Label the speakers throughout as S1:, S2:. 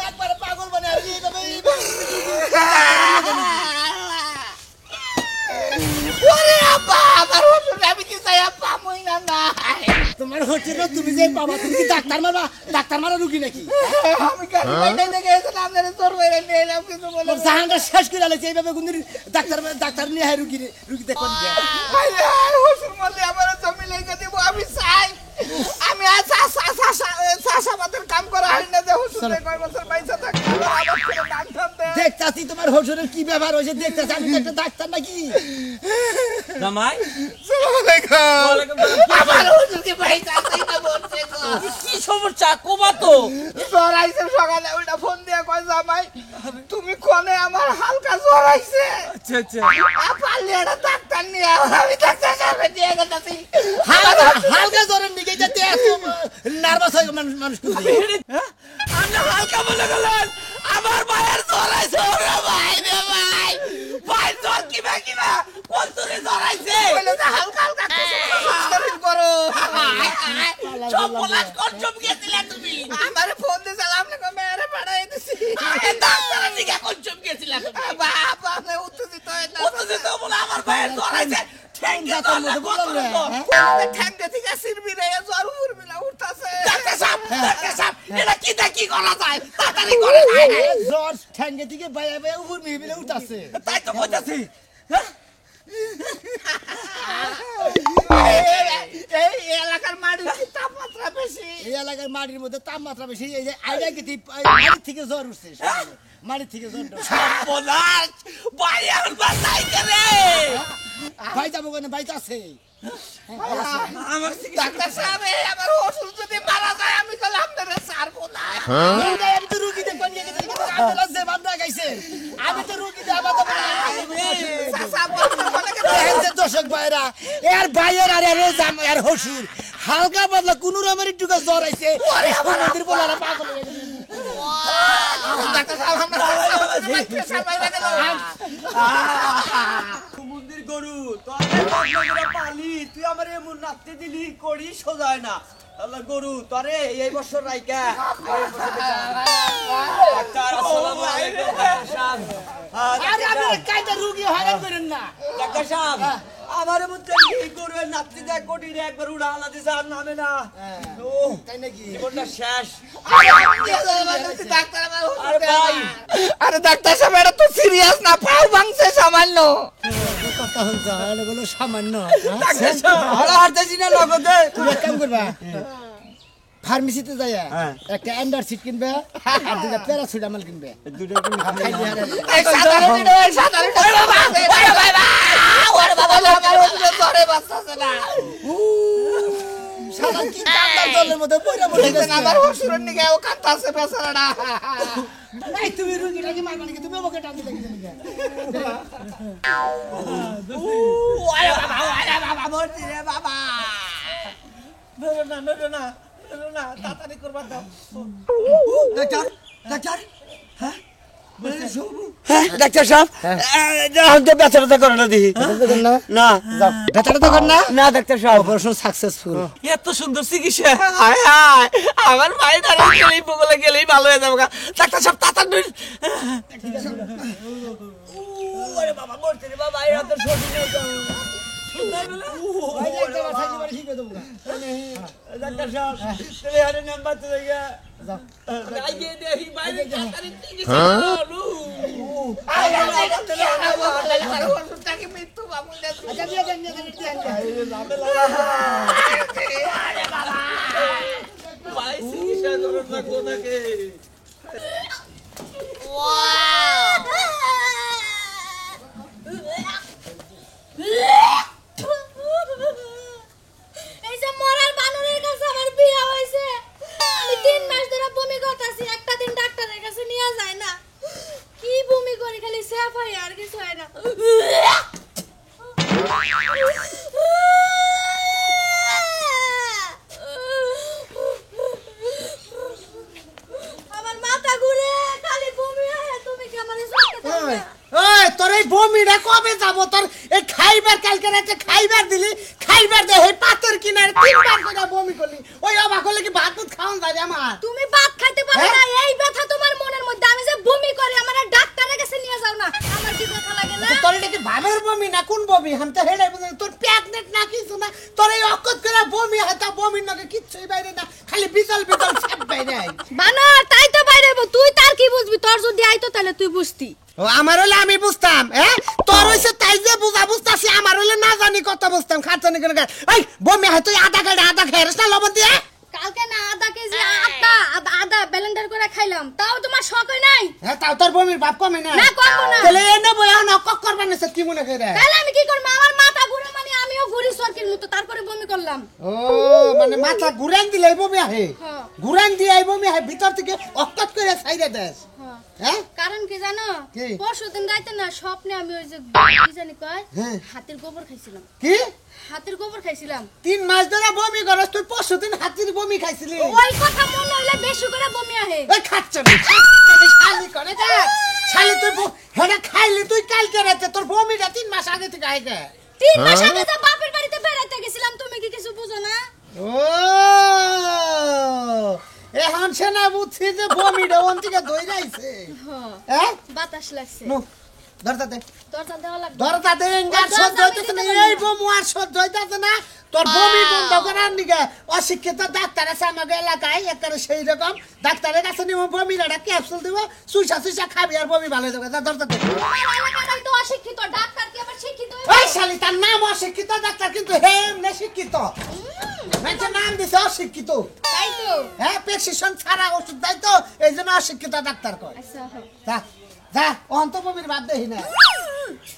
S1: একবারে পাগল বানায় তোমার হচ্ছে না, তুমি যে বাবা তুমি কি ডাক্তার মারবা? ডাক্তার মারা রুগী নাকি? জাহানটা শেষ করে আলেছে এইভাবে কোনদিন ডাক্তার নিয়ে হয় রুগী দেখুন
S2: আমি চাই আমি কাম করা হয় না।
S1: দেখতাছি তোমার হসুরের কি ব্যাপার হয়েছে, দেখতাছি আমি একটা ডাক্তার নাকি?
S3: কি সমস্যা কোবা তো
S2: জ্বর আইছে সকালে ওইটা ফোন দিয়ে কয় জামাই তুমি কোনে আমার হালকা জ্বর আইছে।
S3: আচ্ছা আচ্ছা
S2: পারলে একটা ডাক্তার নিয়ে আমি ডাক্তার সামনে দিয়ে গেছি।
S1: হালকা জ্বরের দিকে যেতে এত নার্ভাস হয় মানুষ
S3: আমরা হালকা বলে গেলেন আমার ভাইয়ের জ্বর আইছে ভাই রে ভাই ভাই জ্বর কিবা কোন তোরে জ্বর আইছে
S2: হালকা হালকা করো
S3: সব পলাশ কোন চুপ গেছিলে তুমি
S2: আমারে ফোন দিয়ে সালাম না মেরে পাঠাই দিছি।
S3: ডাক্তারের দিকে কোন চুপ গেছিলে তুমি
S2: বাবা আপনি উত্তেজিত হয়ে না
S3: উত্তেজিত বলে আমার ভাইয়ের জ্বর আইছে ঠ্যাঙ্গা তো না
S2: ঠ্যাঙ্গা থেকে সিরবি রে জ্বর উড়বি না উঠতাছে।
S3: ডাক্তার সাহেব এটা কি করা যায় তাড়াতাড়ি করে
S1: জ্বর ঠ্যাঙ্গে থেকে বাইরে বাইরে উপর মিহিবিলে উঠাছে।
S3: তাই তো কইতাছি
S2: এই এলাকার মাটির তাপমাত্রা বেশি।
S1: এই এলাকার মাটির মধ্যে তাপমাত্রা বেশি, এই যে আইডা গেছি মাটির থেকে জ্বর উঠছে, মাটির থেকে জ্বর
S3: বলার ভাই আর বাসাই করে
S1: ভাই যাবো কেন? ভাই তো আছে।
S3: আমার
S2: ডাক্তার সাহেব আমার ওষুধ যদি মারা যায় আমি তাহলে আপনারা ছাড়বো না।
S1: আমি তো রুগী দেখবো নিয়ে গেছি, ambulance যে বান্দা গাইছে আমি তো রুগী দেবা দর্শক ভাইরা এর ভাইয়ের আর এর হসুর হালকা বদলা কোন রকমের একটু জ্বর আইছে মন্দির বলারা পাগল হয়ে গেছে।
S2: ডাক্তার সাহেব
S4: মন্দির গরু পালি তুই আমার এমন নাচতে দিলি করি সোজায় না আল্লাহ গরু তোরে এই বছর রাইকা ডাক্তার আসসালামু আলাইকুম ডাক্তার সাহেব।
S1: আরে আপনি কাইটা রুগী হয়রান করেন না
S4: ডাক্তার সাহেব আমার মধ্যে এই গরুর নাচতে দেখ কোটিরে একবার উড়া আলা দিছে আর নামে না। ও
S1: তাই নাকি?
S4: জীবনটা শেষ।
S2: আরে ডাক্তার সাহেব এটা তো সিরিয়াস না, পাও ভাঙছে সামান্য।
S1: কথা হচ্ছে এগুলো সামান্য।
S4: ডাক্তার সাহেব আর হারতেছি না নগদে।
S1: তুমি এক কাম করবা, ফার্মেসিতে যাইয়া একটা অ্যান্ডারসিট কিনবে আর দুটা প্যারাসিটামল কিনবে।
S2: এই সাধারণ এই সাধারণ বাবা ওরে বাবা আমার ওষুধে জ্বরে বাঁচতাছে না।
S1: সাদা কি কান্দার জলের মধ্যে পয়রা পড়ে গেছে।
S2: আমার ওষুধের নিকে ও কাঁদতাছে বেচারাটা।
S1: এই তুমি রুগীটাকে মারবা নাকি? তুমি আমাকে টানতে লাগছে নাকি?
S2: ওরে বাবা মরছি রে বাবা।
S4: না তাড়াতাড়ি করবা দাও। ডাক্তার ডাক্তার হ্যাঁ ডাক্তার সাহেব ব্যথা করে না দিই না
S1: ব্যথাটা তো কর না?
S4: না ডাক্তার সাহেব
S1: অপারেশন সাকসেসফুল।
S3: এত সুন্দর চিকিৎসা হায় হায় আমার ভাই না গেলেই বগলে গেলেই ভালো হয়ে যাবে ডাক্তার সাহেব তাড়াতাড়ি
S4: ওরে বাবা মরছে রে বাবা এরা তো সত্যি নেই
S1: ভাই একটা কথা বলে ঠিক করে দেবো।
S4: ডাক্তার সাহেব তুমি আরে নাম্বার তো দেখা
S1: যাও।
S3: আইয়ে দেখি বাইরে তাড়াতাড়ি চিকিৎসা করু
S2: ওষুধটাকে মৃত্যু বাবু
S1: আচ্ছা দিয়ে দেন দিয়ে দেন দিয়ে দেন।
S3: ভাই চিকিৎসা করুন না কোনাকে
S5: এই যে মরার বানরের কাছে আমার বিয়ে হয়েছে, আমি 3 মাস ধরে বমি করতেছি, একটা দিন ডাক্তারের কাছে নিয়ে যায় না। কি বমি করি খালি স্যাপ হয় আর কিছু হয় না। আমার মাথা ঘুরে খালি বমি হয়। তুমি
S1: খাইবার দিলি খাইবার দে এই পাথর কিনারে তিনবার করে বমি করলি ওই অবাক হলে কি ভাত ভাত খাওয়ান যায় আমার
S5: তুমি ভাত খাইতে পারো না এই ব্যথা তোমার মনের মধ্যে আমি যে বমি করি আমার ডাক্তারের কাছে নিয়ে যাও না আমার কি ব্যথা লাগে না
S1: তোর এটা কি ভাবের বমি না কোন বমি আমি তো হেডাই বুঝি তোর প্যাকনেট না কিছু না তোর এই অকত করে বমি হয় তা বমির নাকি কিচ্ছুই বাইরে না খালি বিচল বিচল সব বাইরে আই
S5: বানর তাই তো বাইরে হইবো, তুই তার কি বুঝবি? তোর যদি আইতো তাহলে তুই বুঝতি।
S1: ও আমার হলে আমি বুঝতাম তোর হইছে তাই যে বুঝা বুঝতাছি আমার হলে না জানি কত বুঝতাম খাচ্ছনি কেন এই বমি হয় তুই আধা খাইছিস না লবণ দিয়ে
S5: কালকে না আধা কেজি আদা ব্লেন্ডার করে খাইলাম, তাও তোমার শখ হয় নাই?
S1: তাও তোর বমির ভাব কমে না
S5: না কমবো না।
S1: তাহলে এনে বয়া না কক করবেন না কি মনে করে
S5: তাহলে আমি কি করব? আমার মাথা ঘুরে মানে আমিও ঘুরি সরকির মতো, তারপরে বমি করলাম।
S1: ও মানে মাথা ঘুরান দিলে বমি আহে
S5: হ্যাঁ।
S1: ঘুরান দিয়ে বমি আহে ভিতর থেকে অকত করে ছাইরে দেস হ্যাঁ
S5: কারণ কি জানো?
S1: কি?
S5: পরশুদিন রাতে না স্বপ্নে আমি ওই যে কি জানি কয় হাতির গোবর খাইছিলাম।
S1: কি
S5: হাতির গোবর খাইছিলাম?
S1: 3 মাস ধরে বমি করস তুই পরশুদিন হাতির বমি খাইছিলি
S5: ওই কথা মনে হইলে বেশি করে বমি আহে।
S1: এই খাচ্ছনি শালি করে দে শালি তুই হেডা খাইলি তুই কালকে রাতে তোর বমিটা 3 মাস আগে থেকে আইগে
S5: 3 মাস আগে তো বাপের বাড়িতে বেড়াইতে গেছিলাম, তুমি কি কিছু বুঝো না?
S1: ও এখন সেনা বুঝছি যে বমিটা ওন থেকে দইরাইছে হ্যাঁ
S5: বাতাস লাগছে।
S1: নো ধরতা দে
S5: দরজা দেওয়া লাগবে।
S1: ধরতা দে ইঙ্গার সহ্য হইতেছে না এই বমি আর সহ্য হইতেছে না তোর বমি বন্ধ করার নিগে অশিক্ষিত ডাক্তার আছে আমাদের এলাকায় একেবারে সেই রকম ডাক্তারের কাছে নিব বমির একটা ক্যাপসুল দিব সুইসা খাবি আর বমি ভালো হয়ে যাবে ধরতা দে
S5: আমার এলাকাটাই তো অশিক্ষিত, ডাক্তার কি আবার শিক্ষিত হইবে?
S1: ওই শালি তার নাম অশিক্ষিত ডাক্তার কিন্তু হেমনে শিক্ষিত মানে নাম দিছে অশিক্ষিত
S5: তাই তো।
S1: হ্যাঁ প্রেসক্রিপশন ছাড়া ওষুধ দেয় তো এই জন্য অশিক্ষিত ডাক্তার কয়
S5: আচ্ছা
S1: যা যা অন্তবমির বাদ দেই না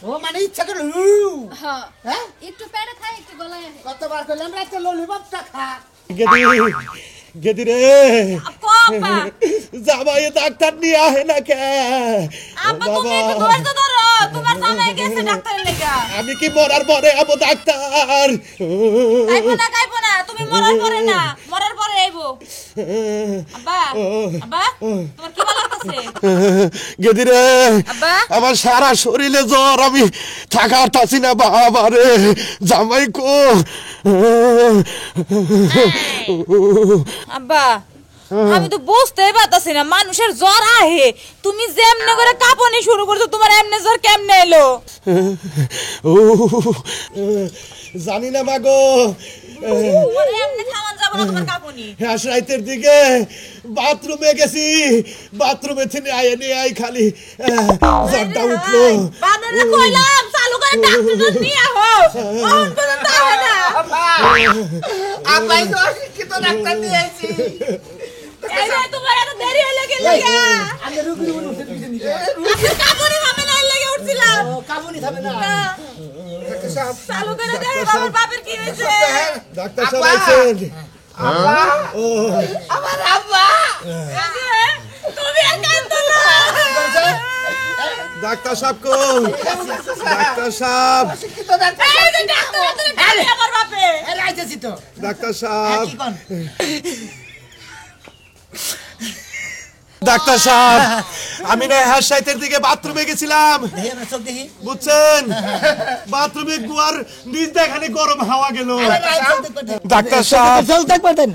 S1: ও মানে ইচ্ছা করে
S5: হ্যাঁ
S1: হ্যাঁ
S5: একটু পেটে খাই একটু গলায় আহে।
S1: কতবার কইলাম রাতে ললিপপটা খা
S3: গেদি রে
S5: আপা
S3: জামাই ডাক্তার নিয়ে আহে না কে
S5: আপা তুমি একটু ধৈর্য ধরো, তোমার জামাই গেছে ডাক্তারের লাগা।
S3: আমি কি মরার পরে আবো ডাক্তার
S5: কাইবো না তুমি মরার পরে না, মরার পরে আইবো। আব্বা আব্বা তোমার কি ভালো লাগতেছে?
S3: গেদি রে
S5: আব্বা
S3: আমার সারা শরীরে জ্বর, আমি থাকা পারছি না বাবা রে জামাই কো
S6: আব্বা আমি তো বুঝতেই পারতাছি না, মানুষের জ্বর আহে তুমি যেমনে করে কাঁপনি শুরু করছো, তোমার এমনে জ্বর কেমনে এলো?
S3: জানি না মাগো
S6: এমনে থামান যাব না তোমার কাঁপনি।
S3: রাতের দিকে বাথরুমে গেছি, বাথরুমে থেকে আয় নিয়ে আই খালি জ্বরটা উঠলো।
S6: বানরে কইলাম চালু করে ডাক্তার নিয়ে আহো, অন পর্যন্ত আহে না।
S2: আব্বাই তো অশিক্ষিত ডাক্তার নিয়ে আইছি
S6: এই যে তোমার এত দেরি হইলো কি লাগা?
S1: আমি রুগী বলে উঠে পিছনে নিয়ে
S6: আপনি কাঁপনি ভাবে না লাগে উঠছিলাম।
S1: কাবুনি থামে না
S6: চালু করে দেখো বাবার বাপের কি হইছে।
S3: ডাক্তার সাহেব আইছেন। ও
S2: আমার আব্বা
S6: তুমি আর কাঁদো না।
S3: ডাক্তার সাহেব কো ডাক্তার সাহেব
S2: অশিক্ষিত ডাক্তার
S6: এই যে ডাক্তার তুমি কাঁদে আমার বাপে।
S1: আরে আইতেছি তো
S3: ডাক্তার সাহেব
S1: কি কোন
S3: ডাক্তার সাহেব আমি না হাসাইতের দিকে বাথরুমে গেছিলাম
S1: দেখি না চোখ দেখি
S3: বুঝছেন, বাথরুমে গুয়ার নিচ দেখানে গরম হাওয়া গেল। ডাক্তার সাহেব
S1: চোখ দেখ পারতেন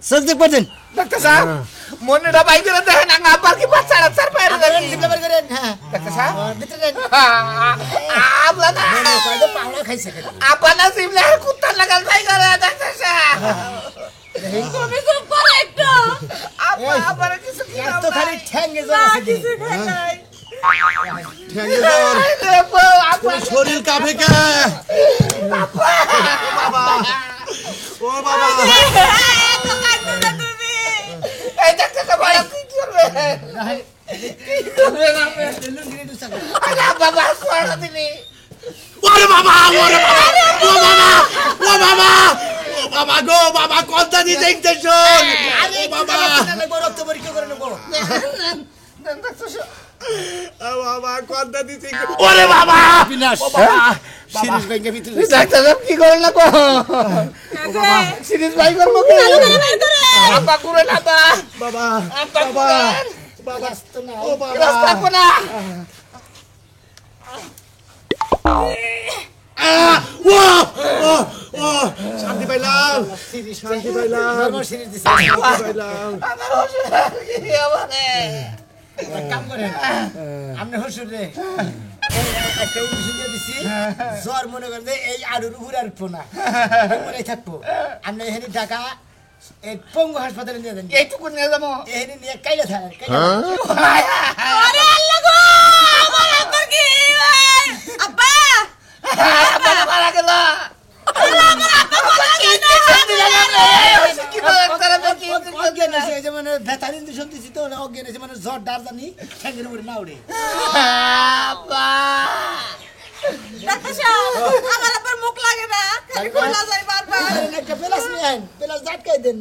S1: চোখ দেখ পারতেন
S2: ডাক্তার সাহেব মনেটা বাই করে দেখেন আব্বার কি বাচ্চা রাস্তার বাইরে দেখেন
S1: ডিপ্লোমা করেন হ্যাঁ
S2: ডাক্তার সাহেব
S1: ভিতরে দেন
S2: আব্বা না
S1: কয়টা পাওড়া খাইছে
S2: আব্বা না সিমলে কুত্তা লাগাল ভাই করে ডাক্তার সাহেব
S6: তুমি চুপ করো একটু।
S2: আব্বা আব্বার কিছু কি
S1: এত খালি ঠ্যাঙ্গে জ্বর আছে
S6: কিছু খাই নাই।
S3: ঠ্যাঙ্গে জ্বর,
S2: আব্বা
S3: শরীর কাঁপে কে? ও বাবা ও বাবা
S6: এত কাঁদছো না তুমি।
S2: এই ডাক্তার সাহেব কি করবে কি করবে না আরে আব্বা বাস করে দিলি
S3: ওরে বাবা ওরে বাবা ও বাবা ও বাবা ও বাবা গো বাবা কথা দি দেখতেছ ও বাবা
S1: রক্ত পরীক্ষা করে নেবো
S3: ও বাবা কথা দিতে ওরে বাবা
S1: বিনাশ সিরিজ ব্যাংকে ভিতরে
S2: ডাক্তার সাহেব কি করল না কো সিরিজ ভাই করব কি আব্বা করে না তা
S3: বাবা
S2: আব্বা
S3: বাবা বাবা ও বাবা
S2: রাস্তা কোনা
S1: শান্তি পাইলাম নরমাল সিরিজ দিছে
S2: আমার ওষুধ কি হবে
S1: কাম করে আপনি হসুর রে একটা ওষুধ দিয়ে দিছি জ্বর মনে করে যে এই আলুর উপরে আর পোনা মনে থাকবো আপনি এখানে ঢাকা এই পঙ্গু হাসপাতালে নিয়ে যান
S2: এইটুকু নিয়ে যাবো
S1: এখানে নিয়ে কাইলে থাকে
S6: আরে আল্লাহ গো আমার আব্বা কি আব্বা
S2: আব্বা মারা গেল
S1: ভেতার ইঞ্জেকশন দিছি তো অজ্ঞান আছে মানে জ্বর ডার জানি ঠ্যাঙ্গের উপরে না উড়ে
S2: আব্বা
S6: ডাক্তার সাহেব আমার আব্বার মুখ লাগে না খালি গলা যায় বারবার
S1: একটা পেলাস নিয়ে আইন পেলাস জাটকাই দেন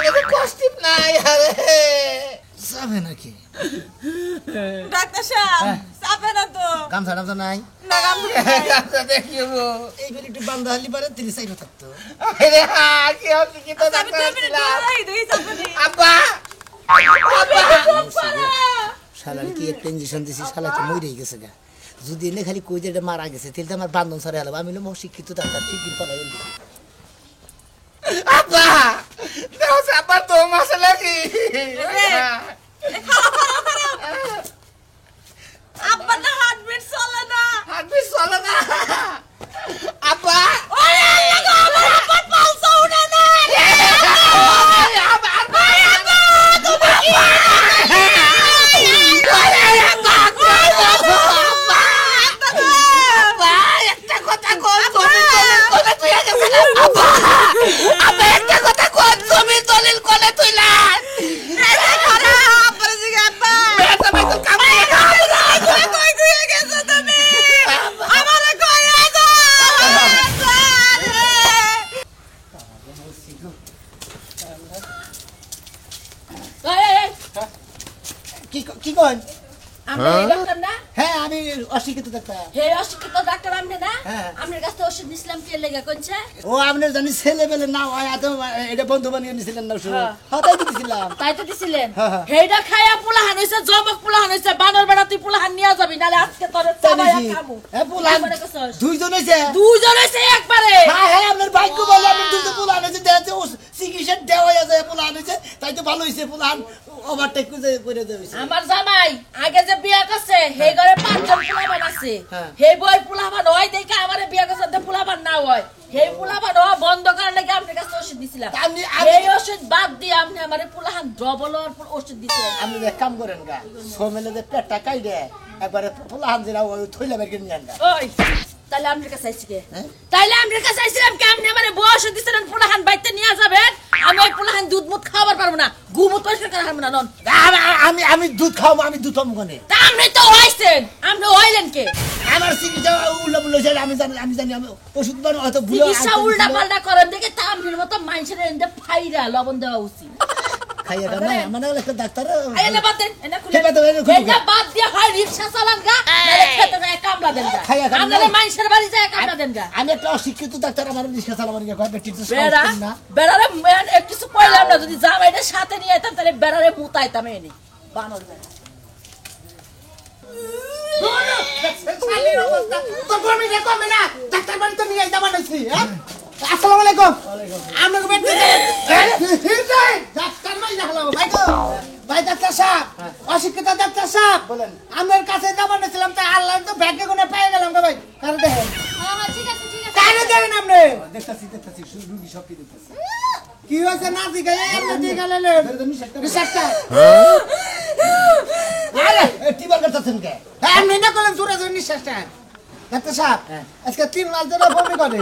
S2: আমি কষ্টিপ নাই আরে
S1: যাবে নাকি
S6: ডাক্তার সাহেব চাপে না তো
S1: গামছা টামছা নাই
S6: না গাম
S2: আচ্ছা দেখিবো
S1: এইবার একটু বান্ধা হালি পারে 30 চাইবে থাকতো
S2: আরে কি হচ্ছে কি তো
S6: চাপে দেই চাপে নি
S2: আব্বা
S1: শালার কি একটা ইঞ্জেকশন দিছি শালা তো মরেই গেছে গা যদি এনে খালি কই যে এটা মারা গেছে তাহলে তো আমার বান্ধন সারে হলো আমি হলো শিক্ষিত ডাক্তার ঠিকই পালাই
S2: আব্বা দাও আব্বা তো মশলা কি
S6: আব্বা না হার্টবিট চলে না
S2: হাঁটবি চলে না আব্বা
S6: ওরে আল্লাহ গো আমার আব্বার পালস উঠে না
S2: একটা কথা কর তুমি কোনে তুই গেছিস আব্বা আব্বা একটা কথা কর তুমি দলিল কোনে তুইলা
S6: আব্বার জিগে আব্বা
S2: তুমি তো কাম
S6: কই কই গেছো তুমি আমারে কই আছো
S1: কি কি কন
S5: আমরা এই ডাক্তার না
S1: হ্যাঁ আমি অশিক্ষিত ডাক্তার
S5: হে অশিক্ষিত ডাক্তার আপনি না
S1: হ্যাঁ।
S5: আপনার কাছে ওষুধ নিছিলাম কে লেগে কোনছে
S1: ও আপনি জানি ছেলে বেলে না হয় এত এটা বন্ধু বানিয়ে নিছিলেন না শুরু
S5: হ্যাঁ।
S1: হ্যাঁ তাই তো দিছিলাম
S5: তাই তো দিছিলেন
S1: হ্যাঁ, হ্যাঁ।
S5: হেডা খায়া পোলাহান হইছে জমক পোলাহান হইছে বানর বেড়া তুই পোলাহান নিয়া যাবি নালে আজকে তোর
S1: তাই
S5: চাবায়া
S1: নাকি?
S5: খামু
S1: পোলান
S5: কি করে কইছস?
S1: দুইজন হইছে
S5: দুইজন হইছে একবারে
S1: হ্যাঁ হ্যাঁ আপনার ভাগ্য ভালো আপনি দুইজন পোলান হয়েছে দেখছে ও চিকিৎসা দেওয়া যায় পোলান হয়েছে তাই তো ভালো হয়েছে পোলান ওভারটেক করে দেওয়া
S5: আমার জামাই আগে যে বিয়া করছে হে ঘরে পাঁচজন পোলাবান আছে
S1: হ্যাঁ।
S5: হে বই পোলাবান হয় দেখে আমারে বিয়া করছে তো পোলাবান না হয় হে পোলাবান হওয়া বন্ধ করার লাগি আপনার কাছে ওষুধ দিছিলাম
S1: আমি-
S5: এই ওষুধ বাদ দিয়ে আপনি আমারে পোলাহান ডবল ওষুধ দিছিলেন
S1: আপনি এক কাম করেন গা সোমেলে যে পেটটা কাই দেয় একবারে পোলাহান যেটা ওই থইলা বের করে নিয়ে আন গা।
S5: ওই তাহলে আপনার কাছে আইছি কে
S1: হ্যাঁ?
S5: তাইলে আপনার কাছে আইছিলাম কি আপনি আমারে বয়স দিছিলেন পোলাহান বাইতে নিয়ে যাবেন আমি ওই পোলাহান দুধ মুধ খাবার পারবো না গুমুত পরিষ্কার করা হারবো না নন
S1: আমি দুধ খাওয়াবো আমি দুধ খাবো কোনে
S5: তা আপনি তো হইছেন আপনি হইলেন কে
S1: আমার চিকিৎসা উল্টা পুল্টা হয়েছে আমি জানি আমি ওষুধ বানো হয়তো ভুলে
S5: চিকিৎসা উল্টা পাল্টা করেন দেখে তা আপনার মতো মানুষের এনে ফাইরা লবণ দেওয়া উচিত
S1: খাইয়া না মানে একটা ডাক্তার
S5: এনে বাদ দেন এনে খুলে
S1: কে বাদ দেন, এনে খুলে
S5: এনে বাদ দিয়ে হয় রিকশা চালান গা নালে খেতে যায় কামলা দেন গা
S1: খাইয়া খান না।
S5: আপনারা মানুষের বাড়ি যায় কামলা দেন গা
S1: আমি একটা অশিক্ষিত ডাক্তার আমার রিক্সা চালাবার গিয়ে কয়েকটা টিপস
S5: বেড়া
S1: না
S5: বেড়ারে কিছু কইলাম না যদি জামাইটা সাথে নিয়ে যেতাম তাহলে বেড়ারে মুতাইতাম এনে বানর বেড়া
S1: তোর বমি রে কমে না ডাক্তার বাড়ি তো নিয়ে যাবা নাইছি হ্যাঁ আসসালামু আলাইকুম আপনাকে বেড ডাক্তার ভাই হ্যালো ভাই গো ভাই ডাক্তার সাহেব অশিক্ষিত ডাক্তার সাহেব বলেন আমার কাছে যাবা নাছিলাম তাই আল্লাহ তো ভাগ্যে গুনে পেয়ে গেলাম গো ভাই কারে দেখেন
S5: ঠিক আছে ঠিক আছে
S1: কারে দেখেন আপনি দেখতাছি রুগী সব কি দেখতাছি কি হয়েছে না দিগাই আপনি দিগালেন নিঃশ্বাসটা আরে টিবার করতেছেন কে আমি না করলাম জোরে জোরে নিঃশ্বাসটা ডাক্তার সাহেব আজকে 3 মাস ধরে বমি করে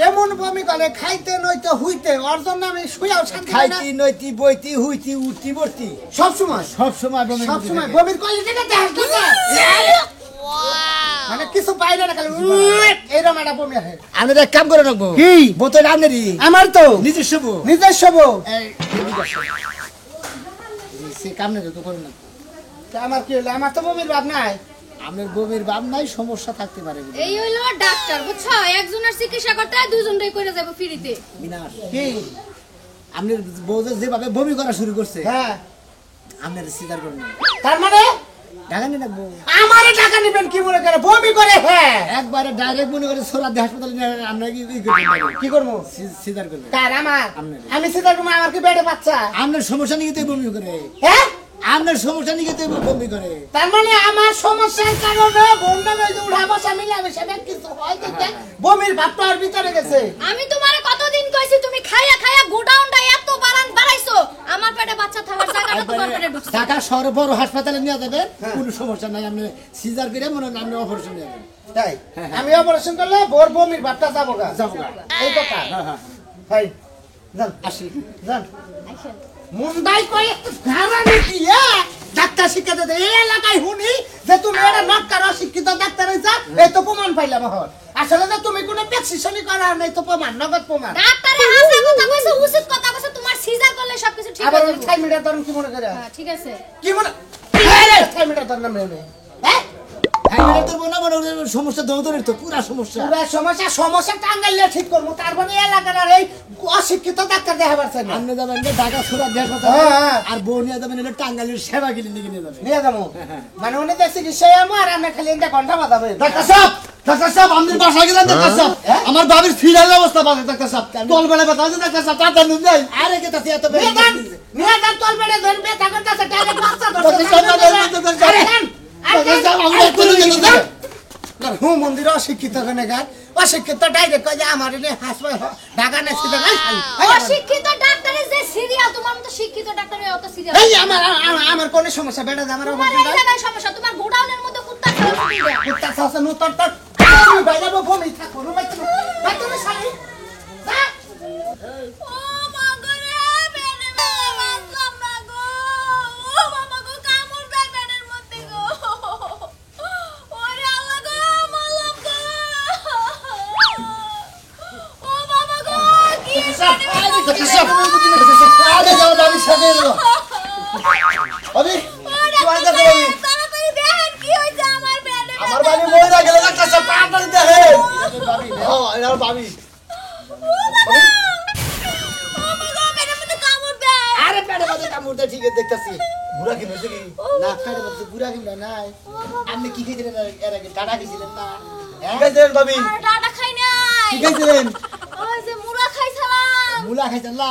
S1: এমন বমি করে খাইতে নইতে হুইতে ওর জন্য আমি শুয়াও শান্তি পাই না
S7: খাইতি নইতি বইতি হুইতি উঠতি বর্তি
S1: সব সময়
S7: সব সময়
S1: বমির কোয়ালিটিটা দেখেন মানে কিছু বাইরে না খালি এইরকম একটা বমি আছে
S7: আপনারা এক কাম করে রাখবো
S1: কি?
S7: বোতল আপনারই
S1: আমার তো
S7: নিজস্ব বউ।
S1: নিজস্ব বউ
S7: সে কাম নেই তো করেন না
S1: তা আমার কি হলো আমার তো বমির ভাব নাই
S7: আপনার বউয়ের বাপ নাই সমস্যা থাকতে পারে
S5: এই হইলো ডাক্তার বুঝছো একজনের চিকিৎসা করতে দুইজনটাই করে যাবো ফ্রিতে
S7: বিনাশ
S1: কি
S7: আপনার বউ যে যেভাবে বমি করা শুরু করছে
S1: হ্যাঁ
S7: আপনার স্বীকার করেন না।
S1: তার মানে
S7: ঢাকা নিয়ে রাখবো
S1: আমারে টাকা নেবেন কি মনে করে বমি করে হ্যাঁ
S7: একবারে ডাইরেক্ট মনে করে সোলাদি হাসপাতালে নিয়ে আমরা কি করবো সিজার করবো
S1: কার আমার
S7: আপনার।
S1: আমি সিধা তুমি আমার কি বেড়ে বাচ্চা
S7: আপনার সমস্যা নিয়ে তো বমি করে
S1: হ্যাঁ
S7: আপনার সমস্যা নিয়ে তো বমি করে
S1: তার মানে আমার সমস্যার কারণে বন্যা বেজে উঠা বসা মিলামিশা কিছু হয় দেখে বমির ভাবটা আর ভিতরে গেছে
S5: আমি তোমারে কতদিন কইছি তুমি খাইয়া খাইয়া গোডাউনটা এত বাড়াইছো আমার পেটে বাচ্চা থাকার জায়গাটা তোমার পেটে ঢুকছে
S7: ঢাকা শহরে বড় হাসপাতালে নিয়ে যাবেন কোনো সমস্যা নাই আপনি সিজার করে মনে হয় আপনি অপারেশন নিয়ে যাবেন
S1: তাই আমি অপারেশন করলে বোর বমির ভাবটা যাবো গা
S7: যাবো গা।
S1: এই কথা
S7: হ্যাঁ
S1: ভাই যান
S7: আসি
S1: যান মুন্ডাই কই একটু ঘাড়ানি দিয়ে ডাক্তার শিক্ষা দে এই এলাকায় শুনি যে তুমি একটা নটকার অশিক্ষিত ডাক্তার হইছা এই তো প্রমাণ পাইলাম এখন আসলে যে তুমি কোনো প্রেসক্রিপশনই করা নাই তো প্রমাণ নগদ প্রমাণ
S5: ডাক্তারে হাসা কথা কইছে উচিত কথা কইছে তোমার সিজার করলে সবকিছু ঠিক
S1: আবার
S5: হয়ে
S1: ওই
S5: যাবে
S1: 6 মিটার ধরুন কি মনে করে
S5: হ্যাঁ ঠিক আছে
S1: কি মনে 6 মিটার ধরুন মেয়ে হ্যাঁ
S7: হ্যাঁ তো মনে মনে সমস্যা দৌড়ের তো পুরা সমস্যা
S1: পুরা সমস্যা টাঙ্গাইলে ঠিক করবো তারপরে এলাকার আর এই অশিক্ষিত ডাক্তার দেখা পারছে না
S7: আপনি যাবেন যে ঢাকা সুরাত হাসপাতাল
S1: হ্যাঁ, হ্যাঁ।
S7: আর বউ নিয়ে যাবেন এটা টাঙ্গাইলের সেবা ক্লিনিকে নিয়ে যাবেন
S1: নিয়ে যাবো মানে উনি দেখছি কি সে আমার আমরা খালি এটা ঘন্টা বাজাবে
S7: ডাক্তার সাহেব আমাদের বাসা গেলেন ডাক্তার সাহেব আমার বাবির ফিরার অবস্থা বাজে ডাক্তার সাহেব তোল বেলা ব্যথা আছে ডাক্তার সাহেব তাড়াতাড়ি নিয়ে যাই আরে কে তাতে এত
S1: নিয়ে যান তোর বেড়ে ধরুন বেতা করতেছে ডাইরেক্ট বাচ্চা হু মন্দির অশিক্ষিত অশিক্ষিত ডাইরেক্ট কয় যে আমার হাসপাতাল ঢাকা নেছি
S5: অশিক্ষিত ডাক্তারের যে সিরিয়াল তোমার মতো শিক্ষিত ডাক্তারের অত সিরিয়াল
S1: এই আমার কোন সমস্যা বেটা আমার
S5: তোমার এই জায়গায় সমস্যা তোমার গোডাউনের মধ্যে কুত্তা খাওয়া দিবে
S1: কুত্তা শাসন উত্তর তোর বাইরে ভূমি থাকো তুমি সারি
S5: ও মা গো রে বেনে বাঁচলাম না গো ও বাবা গো কামড় দেয় বেনের মধ্যে গো ওরে আল্লাহ গো মারলাম গো ও বাবা গো কি
S7: ডাক্তার সাহেব আরে যাও বাবির সাথে এলো বাবি
S5: তাড়াতাড়ি দেখেন কি হয়েছে আমার বেনে
S7: আমার বাড়ি মরে গেল ডাক্তার সাহেব তাড়াতাড়ি দেখেন বাবি হ্যাঁ এটা বাবি
S5: বেনের মধ্যে কামড় দেয়
S7: আরে পেটে বাজে কামড় দেয় ঠিক আছে দেখতাছি বুড়া কি হয়েছে কি না পেটে বাজে বুড়া কি নাই আপনি কি খেয়েছিলেন এর আগে টাটা খেয়েছিলেন না কি খাইছিলেন বাবি
S5: আর ডাটা খাই নাই
S7: কি খাইছিলেন
S5: ওই যে মুড়া খাইছিলাম
S7: মুলা খাইছেন না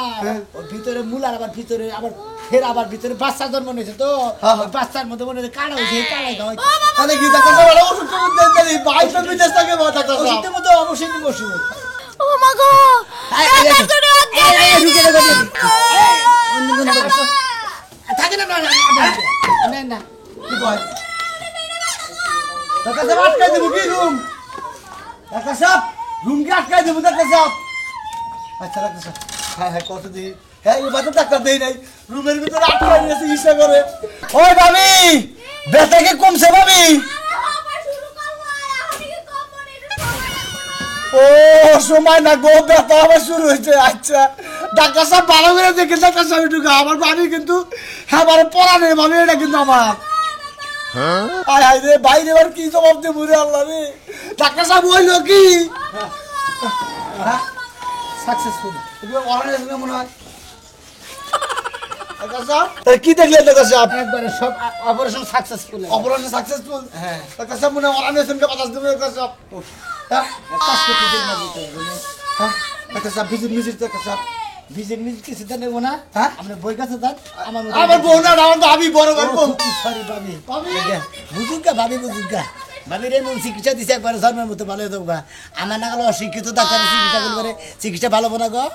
S7: ওর ভিতরে মুলার আবার ভিতরে আবার ফের আবার ভিতরে বাচ্চা জন্ম নিয়েছে তো ওই বাচ্চার মধ্যে মনে হয় কাটা হয়েছে এই কাটাই দাও তাহলে কি ডাক্তার সাহেব ওষুধ দেন তাহলে বাইশ বিদেশ থেকে ডাক্তার সাহেব ওষুধের মধ্যে অবশ্যই নিব ওষুধ
S5: ও মা গো
S7: থাকে না না না কি কয় ডাক্তার সাহেব আটকাই দেবো কি রুম ডাক্তার সাহেব রুমকে আটকাই দেবো ডাক্তার সাহেব আচ্ছা ডাক্তার সাহেব হ্যাঁ হ্যাঁ কত দিই হ্যাঁ এবার তো ডাক্তার দেই নাই রুমের ভিতরে আটকাই দিয়েছে ইচ্ছা করে ওই ভাবি ব্যথা কি কমছে ভাবি ও সময় না গো ব্যথা আবার শুরু হয়েছে আচ্ছা ডাক্তার সাহেব ভালো করে দেখে ডাক্তার সাহেব একটু আমার ভাবি কিন্তু হ্যাঁ আমার পড়া নেই ভাবি এটা কিন্তু আমার আয় হায় রে বাইরে এবার কি জবাব দেবো রে আল্লাহ রে ডাক্তার সাহেব হইল কি সাকসেসফুল মনে হয় কি দেখলেন ডাক্তার সাহেব একবারে সব অপারেশন সাকসেসফুল অপারেশন সাকসেসফুল হ্যাঁ ডাক্তার সাহেব মনে হয় অরানেশনকে বাতাস দেবে ডাক্তার সাহেব ডাক্তার সাহেব ভিজিট ডাক্তার সাহেব ভিজিট কিছু দেন নেবো না হ্যাঁ আপনার বই কাছে যান আমার বউ না আমার ভাবি বড় সরি ভাবি বুঝুকা ভাবি বুঝুকা ভাবির এমন চিকিৎসা দিছে একবার জন্মের মতো ভালো হতো আমার না গেলে অশিক্ষিত ডাক্তার চিকিৎসা করলে চিকিৎসা ভালো না গো